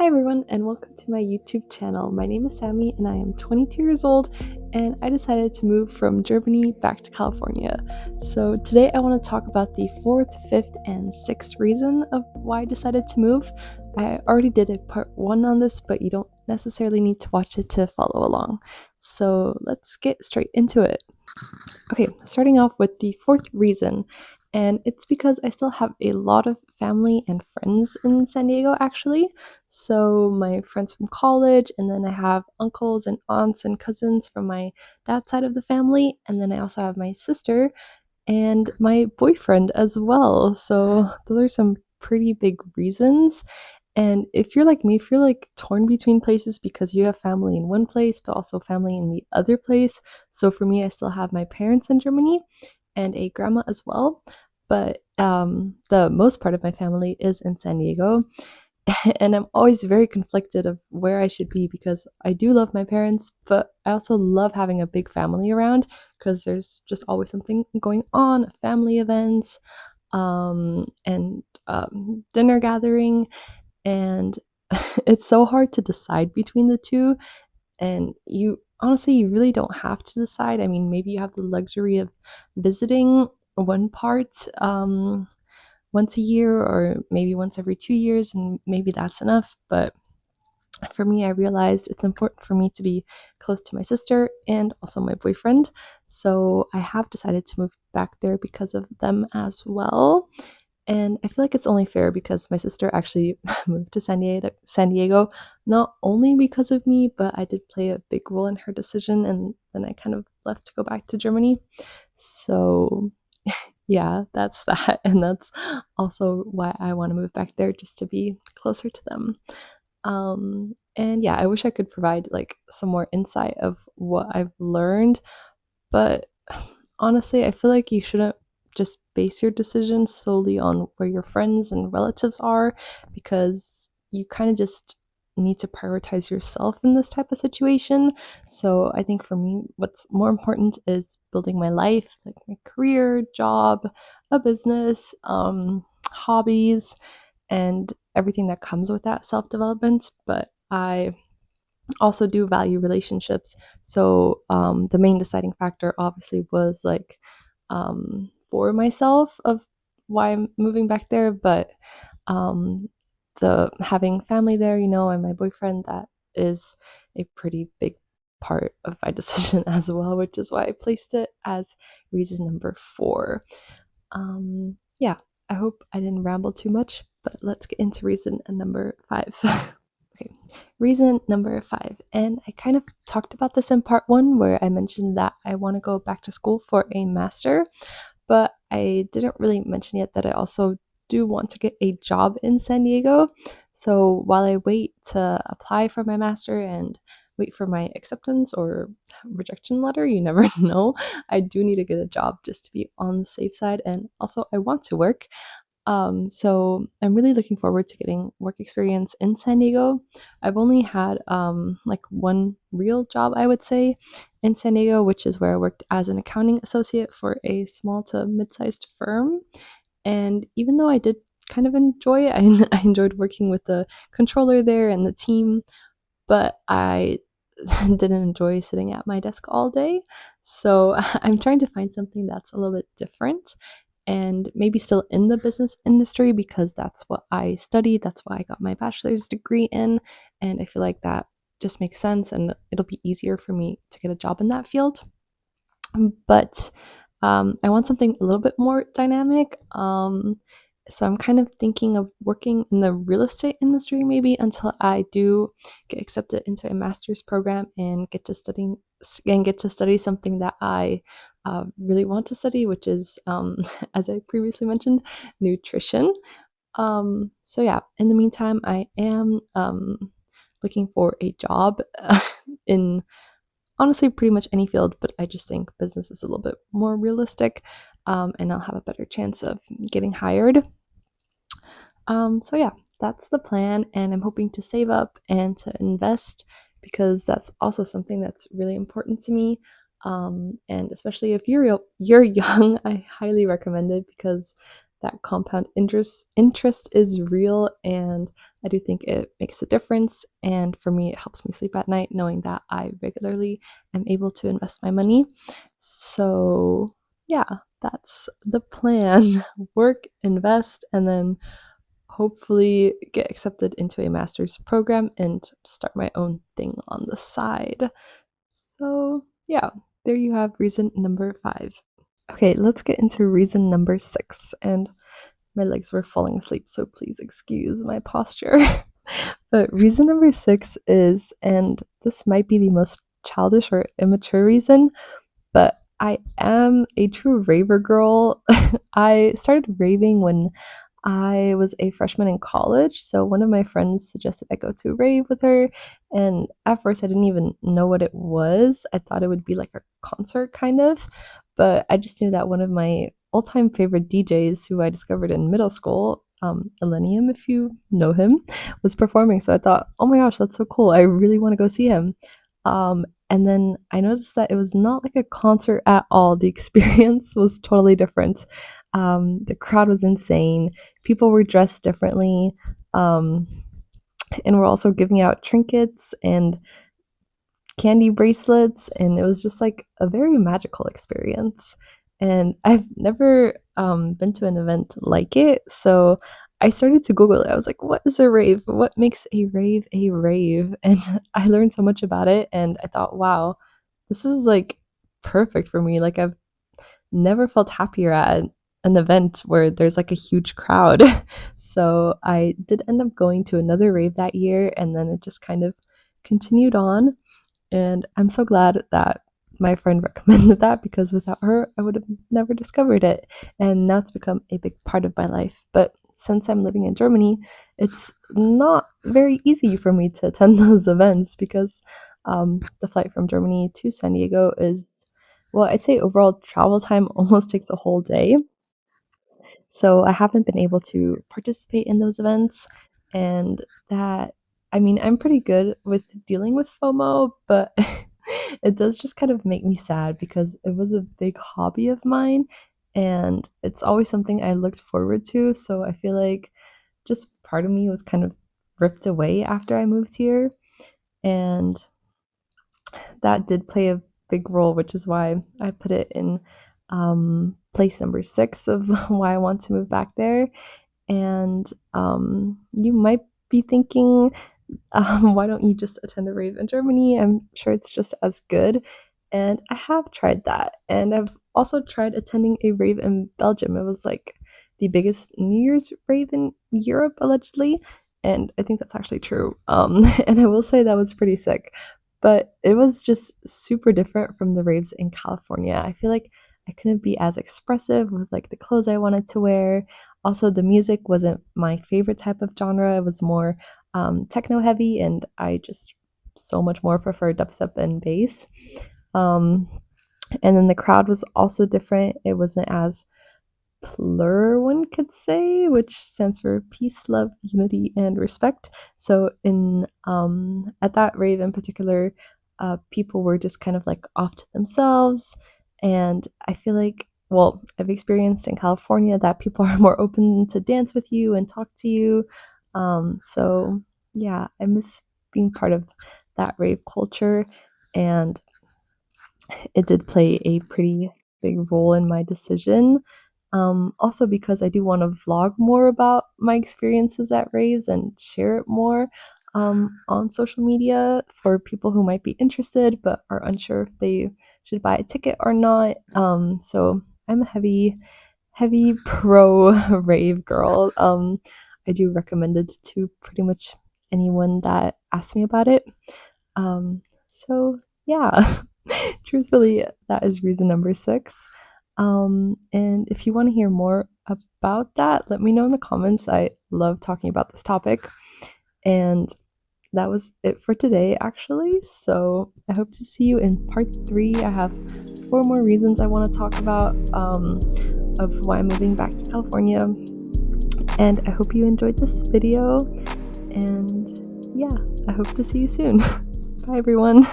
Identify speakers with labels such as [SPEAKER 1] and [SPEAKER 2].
[SPEAKER 1] Hi everyone, and welcome to my YouTube channel. My name is Sammy, and I am 22 years old, and I decided to move from Germany back to California. So today I want to talk about the fourth, fifth, and sixth reason of why I decided to move. I already did a part one on this, but you don't necessarily need to watch it to follow along. So let's get straight into it. Okay, starting off with the fourth reason, and it's because I still have a lot of family and friends in San Diego, actually. So, my friends from college, and then I have uncles and aunts and cousins from my dad's side of the family, and then I also have my sister and my boyfriend as well. So, those are some pretty big reasons. And if you're like me, if you're like torn between places because you have family in one place, but also family in the other place. So for me, I still have my parents in Germany and a grandma as well. But the most part of my family is in San Diego. And I'm always very conflicted of where I should be because I do love my parents, but I also love having a big family around because there's just always something going on, family events, and dinner gathering, and it's so hard to decide between the two. And you honestly, you really don't have to decide. I mean, maybe you have the luxury of visiting one part once a year or maybe once every 2 years, and maybe that's enough. But for me, I realized it's important for me to be close to my sister and also my boyfriend. So I have decided to move back there because of them as well. And I feel like it's only fair because my sister actually moved to San Diego, not only because of me, but I did play a big role in her decision, and then I kind of left to go back to Germany. So, yeah, that's that. And that's also why I want to move back there, just to be closer to them. And yeah, I wish I could provide like some more insight of what I've learned, but honestly, I feel like you shouldn't just base your decisions solely on where your friends and relatives are, because you kind of just need to prioritize yourself in this type of situation. So I think for me, what's more important is building my life, like my career, job, a business, hobbies, and everything that comes with that self development. But I also do value relationships. So the main deciding factor obviously was like for myself of why I'm moving back there, but um, the having family there, and my boyfriend, that is a pretty big part of my decision as well, which is why I placed it as reason number four. Yeah, I hope I didn't ramble too much, but let's get into reason number five. Okay, reason number five. And I kind of talked about this in part one, where I mentioned that I want to go back to school for a master, but I didn't really mention yet that I also do want to get a job in San Diego. So while I wait to apply for my master and wait for my acceptance or rejection letter, you never know. I do need to get a job just to be on the safe side. And also, I want to work. So I'm really looking forward to getting work experience in San Diego. I've only had like one real job, I would say, in San Diego, which is where I worked as an accounting associate for a small to mid-sized firm. And even though I did kind of enjoy it, I enjoyed working with the controller there and the team, but I didn't enjoy sitting at my desk all day. So I'm trying to find something that's a little bit different and maybe still in the business industry, because that's what I studied. That's what I got my bachelor's degree in. And I feel like that just makes sense, and it'll be easier for me to get a job in that field. But I want something a little bit more dynamic. So I'm kind of thinking of working in the real estate industry maybe until I do get accepted into a master's program and get to study something that I really want to study, which is, as I previously mentioned, nutrition. So yeah, in the meantime, I am looking for a job in honestly pretty much any field, but I just think business is a little bit more realistic, and I'll have a better chance of getting hired. So yeah, that's the plan, and I'm hoping to save up and to invest, because that's also something that's really important to me. And especially if you're young, I highly recommend it, because that compound interest is real, and I do think it makes a difference. And for me, it helps me sleep at night knowing that I regularly am able to invest my money. So, yeah, that's the plan. Work, invest, and then hopefully get accepted into a master's program and start my own thing on the side. So, yeah, there you have reason number 5. Okay, let's get into reason number 6. And my legs were falling asleep, so please excuse my posture. But reason number 6 is, and this might be the most childish or immature reason, but I am a true raver girl. I started raving when I was a freshman in college, so one of my friends suggested I go to a rave with her, and at first I didn't even know what it was. I thought it would be like a concert kind of, but I just knew that one of my all-time favorite DJs who I discovered in middle school, Illenium, if you know him, was performing. So I thought, oh my gosh, that's so cool. I really want to go see him. And then I noticed that it was not like a concert at all. The experience was totally different. The crowd was insane. People were dressed differently. Um, and we're also giving out trinkets and candy bracelets, and it was just like a very magical experience. And I've never been to an event like it, so I started to Google it. I was like, what is a rave? What makes a rave a rave? And I learned so much about it, and I thought, wow, this is like perfect for me. Like, I've never felt happier at an event where there's like a huge crowd. So I did end up going to another rave that year, and then it just kind of continued on. And I'm so glad that my friend recommended that, because without her, I would have never discovered it. And now it's become a big part of my life. But since I'm living in Germany, it's not very easy for me to attend those events, because the flight from Germany to San Diego is, well, I'd say overall travel time almost takes a whole day. So I haven't been able to participate in those events, and that, I mean, I'm pretty good with dealing with FOMO, but it does just kind of make me sad, because it was a big hobby of mine and it's always something I looked forward to. So I feel like just part of me was kind of ripped away after I moved here, and that did play a big role, which is why I put it in place number 6 of why I want to move back there. And you might be thinking, why don't you just attend a rave in Germany? I'm sure it's just as good. And I have tried that. And I've also tried attending a rave in Belgium. It was like the biggest New Year's rave in Europe, allegedly. And I think that's actually true. And I will say that was pretty sick. But it was just super different from the raves in California. I feel like I couldn't be as expressive with like the clothes I wanted to wear. Also, the music wasn't my favorite type of genre. It was more techno heavy, and I just so much more prefer dubstep and bass. Um, and then the crowd was also different. It wasn't as plur, one could say, which stands for peace, love, unity, and respect. So in at that rave in particular, people were just kind of like off to themselves, and I feel like, well, I've experienced in California that people are more open to dance with you and talk to you. So yeah, I miss being part of that rave culture, and it did play a pretty big role in my decision. Also, because I do want to vlog more about my experiences at raves and share it more on social media for people who might be interested but are unsure if they should buy a ticket or not. So I'm a heavy pro rave girl. I do recommend it to pretty much anyone that asks me about it. So yeah, truthfully, that is reason number 6. And if you want to hear more about that, let me know in the comments. I love talking about this topic. And that was it for today, actually. So I hope to see you in part 3. I have 4 more reasons I want to talk about of why I'm moving back to California. And I hope you enjoyed this video. And yeah, I hope to see you soon. Bye, everyone.